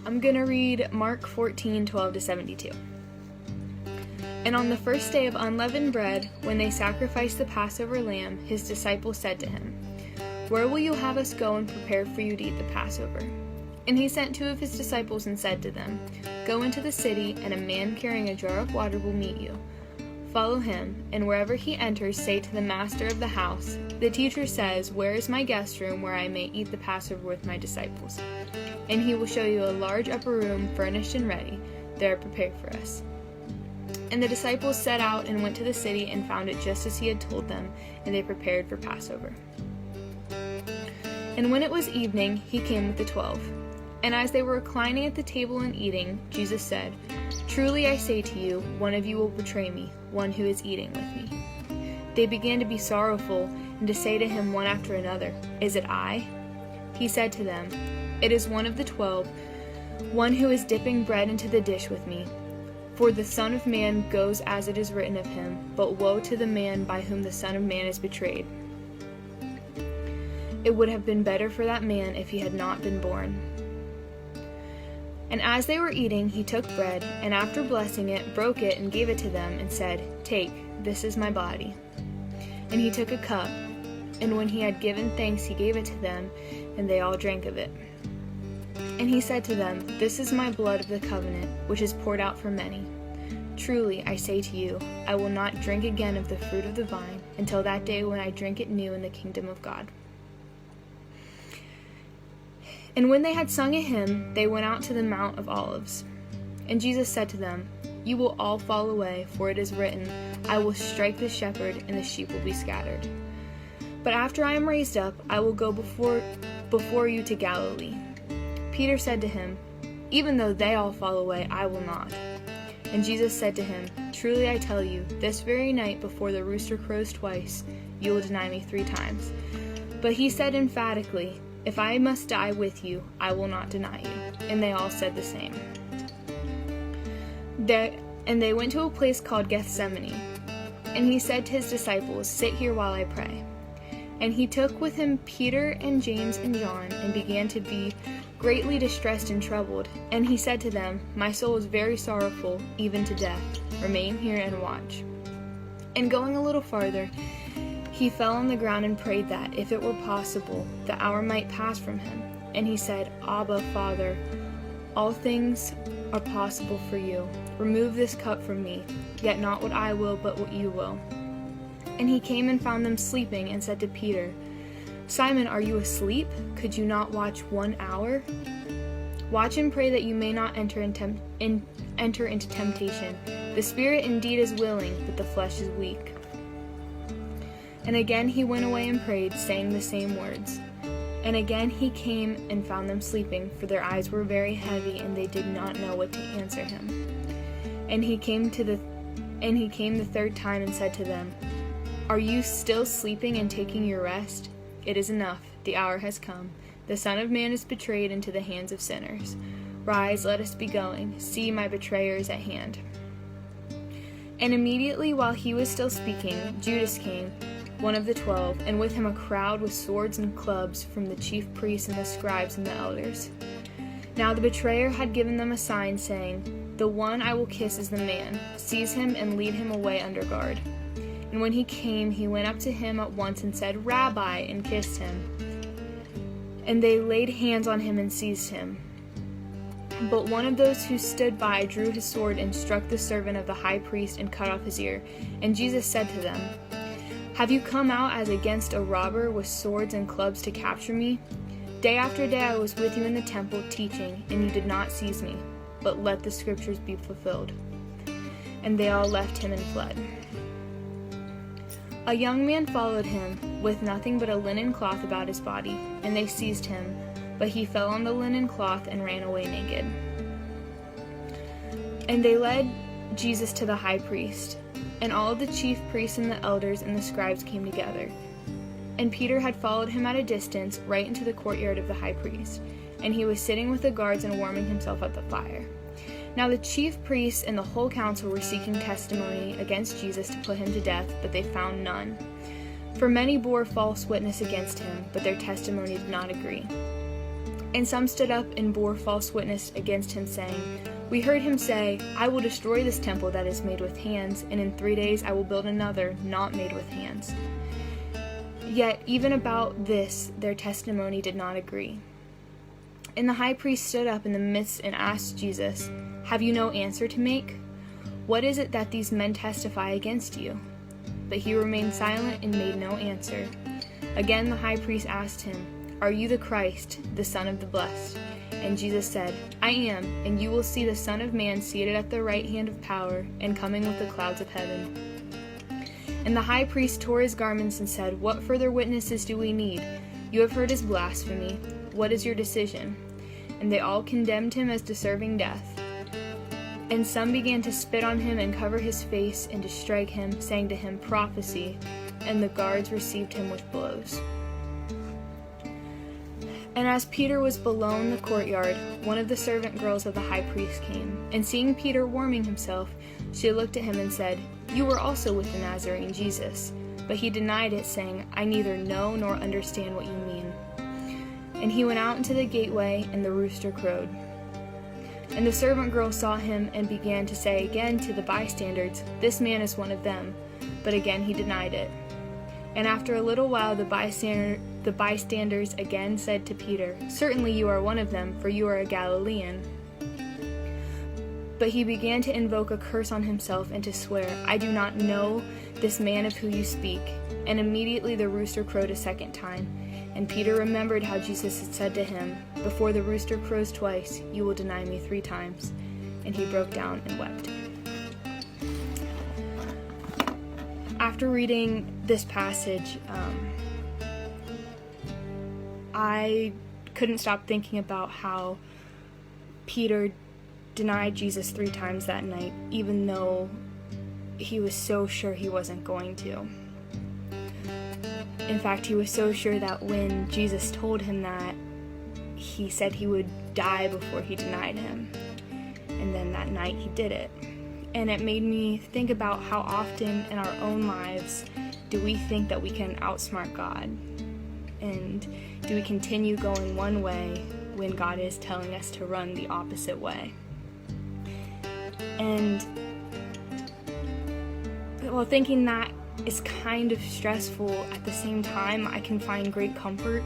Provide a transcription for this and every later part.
I'm going to read Mark 14:12-72. And on the first day of unleavened bread, when they sacrificed the Passover lamb, his disciples said to him, "Where will you have us go and prepare for you to eat the Passover?" And he sent 2 of his disciples and said to them, "Go into the city, and a man carrying a jar of water will meet you. Follow him, and wherever he enters, say to the master of the house, 'The teacher says, where is my guest room where I may eat the Passover with my disciples?' And he will show you a large upper room furnished and ready, there prepared for us." And the disciples set out and went to the city and found it just as he had told them, and they prepared for Passover. And when it was evening, he came with the 12. And as they were reclining at the table and eating, Jesus said, "Truly I say to you, one of you will betray me, one who is eating with me." They began to be sorrowful and to say to him one after another, "Is it I?" He said to them, "It is one of the 12, one who is dipping bread into the dish with me. For the Son of Man goes as it is written of him, but woe to the man by whom the Son of Man is betrayed. It would have been better for that man if he had not been born." And as they were eating, he took bread, and after blessing it, broke it and gave it to them, and said, "Take, this is my body." And he took a cup, and when he had given thanks, he gave it to them, and they all drank of it. And he said to them, "This is my blood of the covenant, which is poured out for many. Truly, I say to you, I will not drink again of the fruit of the vine until that day when I drink it new in the kingdom of God." And when they had sung a hymn, they went out to the Mount of Olives. And Jesus said to them, "You will all fall away, for it is written, I will strike the shepherd, and the sheep will be scattered. But after I am raised up, I will go before you to Galilee." Peter said to him, "Even though they all fall away, I will not." And Jesus said to him, "Truly I tell you, this very night before the rooster crows twice, you will deny me 3 times. But he said emphatically, "If I must die with you, I will not deny you." And they all said the same. And they went to a place called Gethsemane. And he said to his disciples, "Sit here while I pray." And he took with him Peter and James and John, and began to be greatly distressed and troubled. And he said to them, "My soul is very sorrowful, even to death. Remain here and watch." And going a little farther, he fell on the ground and prayed that, if it were possible, the hour might pass from him. And he said, "Abba, Father, all things are possible for you. Remove this cup from me, yet not what I will, but what you will." And he came and found them sleeping, and said to Peter, "Simon, are you asleep? Could you not watch 1 hour? Watch and pray that you may not enter into temptation. The spirit indeed is willing, but the flesh is weak." And again he went away and prayed, saying the same words. And again he came and found them sleeping, for their eyes were very heavy, and they did not know what to answer him. And he came the 3rd time and said to them, "Are you still sleeping and taking your rest? It is enough, the hour has come. The Son of Man is betrayed into the hands of sinners. Rise, let us be going. See, my betrayer is at hand." And immediately while he was still speaking, Judas came, one of the 12, and with him a crowd with swords and clubs from the chief priests and the scribes and the elders. Now the betrayer had given them a sign, saying, "The one I will kiss is the man. Seize him and lead him away under guard." And when he came, he went up to him at once and said, "Rabbi," and kissed him. And they laid hands on him and seized him. But one of those who stood by drew his sword and struck the servant of the high priest and cut off his ear. And Jesus said to them, "Have you come out as against a robber with swords and clubs to capture me? Day after day I was with you in the temple teaching, and you did not seize me. But let the scriptures be fulfilled." And they all left him and fled. A young man followed him, with nothing but a linen cloth about his body, and they seized him, but he fell on the linen cloth and ran away naked. And they led Jesus to the high priest, and all of the chief priests and the elders and the scribes came together. And Peter had followed him at a distance, right into the courtyard of the high priest, and he was sitting with the guards and warming himself at the fire. Now the chief priests and the whole council were seeking testimony against Jesus to put him to death, but they found none. For many bore false witness against him, but their testimony did not agree. And some stood up and bore false witness against him, saying, "We heard him say, 'I will destroy this temple that is made with hands, and in 3 days I will build another not made with hands.' Yet even about this their testimony did not agree. And the high priest stood up in the midst and asked Jesus, 'Have you no answer to make? What is it that these men testify against you?' But he remained silent and made no answer. Again the high priest asked him, 'Are you the Christ, the Son of the Blessed?' And Jesus said, 'I am, and you will see the Son of Man seated at the right hand of power and coming with the clouds of heaven.' And the high priest tore his garments and said, 'What further witnesses do we need? You have heard his blasphemy. What is your decision?' And they all condemned him as deserving death. And some began to spit on him and cover his face and to strike him, saying to him, 'Prophesy,' and the guards received him with blows. And as Peter was below in the courtyard, one of the servant girls of the high priest came, and seeing Peter warming himself, she looked at him and said, 'You were also with the Nazarene Jesus.' But he denied it, saying, 'I neither know nor understand what you mean.' And he went out into the gateway, and the rooster crowed. And the servant girl saw him and began to say again to the bystanders, 'This man is one of them.' But again he denied it. And after a little while the bystanders again said to Peter, 'Certainly you are one of them, for you are a Galilean.' But he began to invoke a curse on himself and to swear, 'I do not know this man of who you speak.' And immediately the rooster crowed a second time. And Peter remembered how Jesus had said to him, 'Before the rooster crows twice, you will deny me 3 times.' And he broke down and wept." After reading this passage, I couldn't stop thinking about how Peter denied Jesus 3 times that night, even though he was so sure he wasn't going to. In fact, he was so sure that when Jesus told him that, he said he would die before he denied him. And then that night he did it. And it made me think about how often in our own lives do we think that we can outsmart God? And do we continue going one way when God is telling us to run the opposite way? And while thinking that is kind of stressful, at the same time, I can find great comfort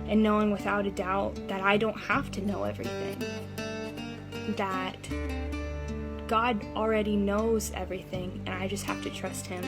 in knowing without a doubt that I don't have to know everything. That God already knows everything, and I just have to trust Him.